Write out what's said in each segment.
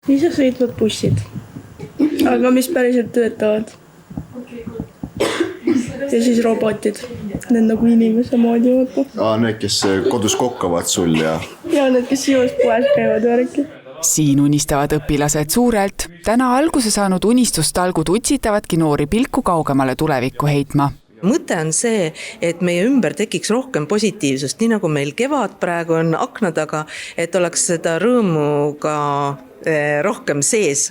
ise sõitvad bussid, aga mis päriselt töötavad. Ja siis robotid, need nagu inimese moodi vaata. Need, kes kodus kokkavad sul ja need, kes juures poes käivad värki. Siin unistavad õpilased suurelt. Täna alguse saanud unistustalgud utsitavadki noori pilku kaugemale tulevikku heitma. Mõte on see, et meie ümber tekiks rohkem positiivsust, nii nagu meil kevad praegu on akna taga, et oleks seda rõõmu ka rohkem sees,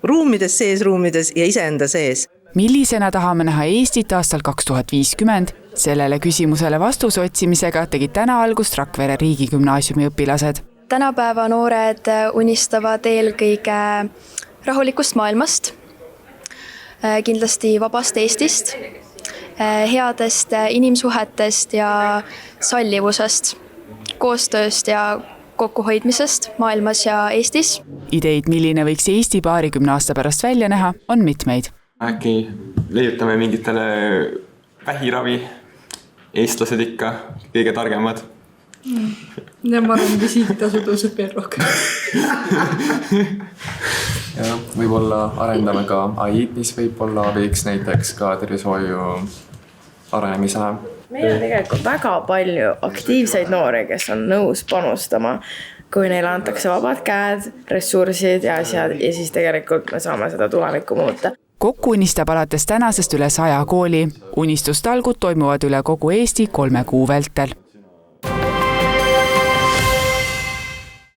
ruumides ja iseenda sees. Millisena tahame näha Eestit aastal 2050? Sellele küsimusele vastuse otsimisega tegid täna algust Rakvere riigigümnaasiumi õpilased. Tänapäeva noored unistavad eelkõige rahulikust maailmast, kindlasti vabast Eestist, headest inimsuhetest ja sallivusest, koostööst ja kokkuhoidmisest maailmas ja Eestis. Ideid, milline võiks Eesti paarikümne aasta pärast välja näha, on mitmeid. Äkki leiutame mingitele vähiravi, eestlased ikka, kõige targemad. Ja ma arvan, visiittasu tõuseb veel rohkem. Ja võib-olla arendame ka AID, mis võib-olla abiks näiteks ka tervishoiu arenemisele. Meil on tegelikult väga palju aktiivseid noori, kes on nõus panustama, kui neile antakse vabad käed, ressursid ja asjad ja siis tegelikult me saame seda tulevikku muuta. Kokku unistab alates tänasest üle 100 kooli. Unistustalgud toimuvad üle kogu Eesti 3 kuu vältel.